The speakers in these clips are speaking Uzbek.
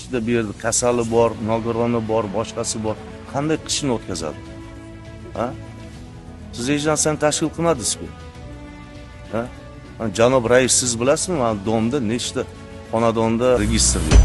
ichida bu yerda kasali bor, nogironi bor, boshqasi bor. Qanday qishni o'tkazadi? Ha? Siz hech narsani tashkil qilmadingiz-ku. Ha? Janob rais, siz bilasizmi, mana domda nechta xonadonda registr yo'q?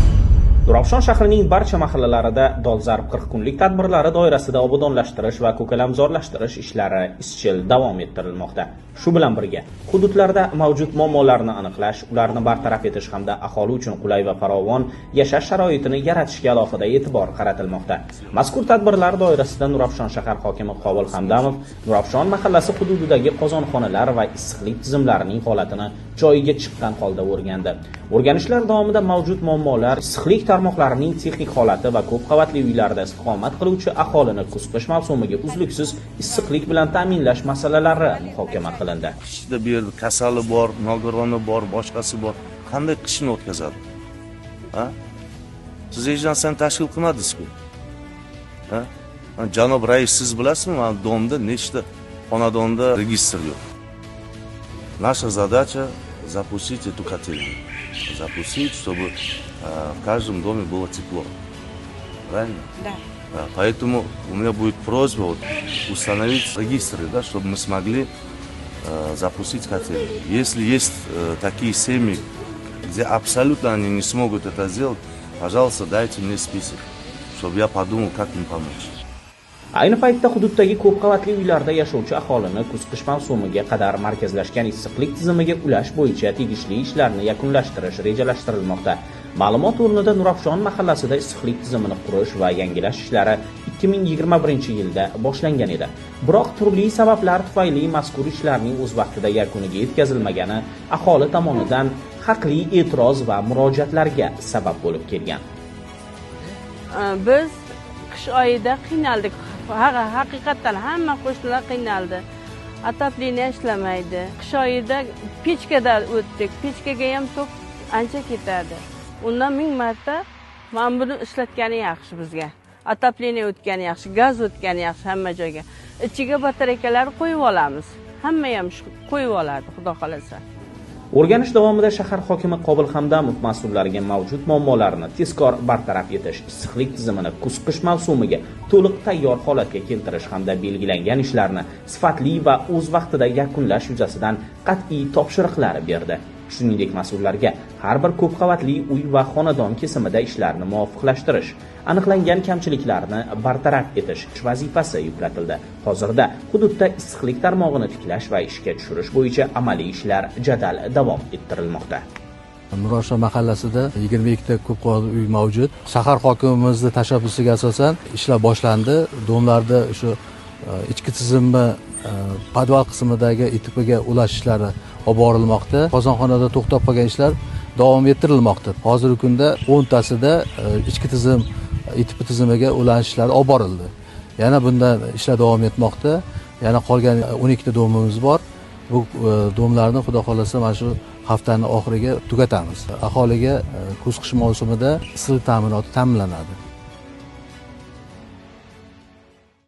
Nurafshon shahrining barcha mahallalarida dolzarb 40 kunlik tadbirlari doirasida obodonlashtirish va ko'kalamzorlashtirish ishlari izchil davom ettirilmoqda. Shu bilan birga, hududlarda mavjud muammolarni aniqlash, ularni bartaraf etish hamda aholi uchun qulay va farovon yashash sharoitini yaratishga alohida e'tibor qaratilmoqda. Mazkur tadbirlar doirasida Nurafshon shahar hokimi Qobil Hamdamov Nurafshon mahallasi hududidagi qozonxonalar va issiqlik tizimlarining holatini joyiga chiqqan holda o'rgandi. O'rganishlar davomida mavjud muammolar, issiqlik tarmoqlarining texnik holati va ko'p qavatli uylarda istiqomat qiluvchi aholini kuz-qish mavsumiga uzluksiz issiqlik bilan ta'minlash masalalari muhokama qilindi. Ichida bu yerda kasali bor, nogironi bor, boshqasi bor. Qanday qishni o'tkazadi? Ha? Siz hech narsani tashkil qilmadingiz-ku. Ha? Janob rais, siz bilasizmi, mana domda nechta xonadonda registr yo'q? Наша задача запустить эту котельную. Запустить, чтобы в каждом доме было тепло. Правильно? Да. Поэтому у меня будет просьба установить регистры, да, чтобы мы смогли запустить котельную. Если есть такие семьи, где абсолютно они не смогут это сделать, пожалуйста, дайте мне список, чтобы я подумал, как им помочь. Ayni paytda hududdagi ko'p qavatli uylarda yashovchi aholini kuz-qish mavsumiga qadar markazlashgan issiqlik tizimiga ulash bo'yicha tegishli ishlarni yakunlashtirish rejalashtirilmoqda. Ma'lumot o'rnida Nurafshon mahallasida issiqlik tizimini qurish va yangilash ishlari 2021-yilda boshlangan edi. Biroq turli sabablar tufayli mazkur ishlarning o'z vaqtida yakuniga yetkazilmagani aholi tomonidan haqli e'tiroz va murojaatlarga sabab bo'lib kelgan. Biz qish oyida qiynaldik. Haqiqatan hamma qo'shnilar qiynaldi. Отопление ishlamaydi. Qish oyida pechkadan o'tdik. Pechkaga ham tok ancha ketadi. Undan 1000 marta mana buni ishlatgani yaxshi bizga. Отопление o'tgani yaxshi, gaz o'tgani yaxshi hamma joyga. Ichiga batareykalar qo'yib olamiz. Hamma ham qo'yib oladi, xudo xolasa. O'rganish davomida shahar hokimi Qobil Hamdamov mas'ullarga mavjud muammolarni tezkor bartaraf etish, issiqlik tizimini kuz-qish mavsumiga to'liq tayyor holatga keltirish hamda belgilangan ishlarni sifatli va o'z vaqtida yakunlash yuzasidan qat'iy topshiriqlar berdi. Shuningdek, mas'ullarga har bir ko'p qavatli uy va xonadon kesimida ishlarni muvofiqlashtirish, aniqlangan kamchiliklarni bartaraf etish vazifasi yuklatildi. Hozirda hududda issiqlik tarmog'ini tiklash va ishga tushirish bo'yicha amaliy ishlar jadal davom ettirilmoqda. Nurafshon mahallasida 22 ta ko'p qavatli uy mavjud. Shahar hokimimizning tashabbusiga asosan ishlar boshlandi. Domlarda shu ichki tizimni podval qismidagi ITPga ulash ishlari olib borilmoqda. Qozonxonada to'xtab qolgan ishlar davom ettirilmoqda. Hozirgi kunda 10 tasida ichki tizim ITP tizimiga ulanish ishlari olib borildi. Yana bundan ishlar davom etmoqda. Yana qolgan 12 ta domimiz bor. Bu domlarni xudo xolasa mana shu haftaning oxiriga tugatamiz. Aholiga kuz-qish mavsumida issiqlik ta'minoti ta'minlanadi.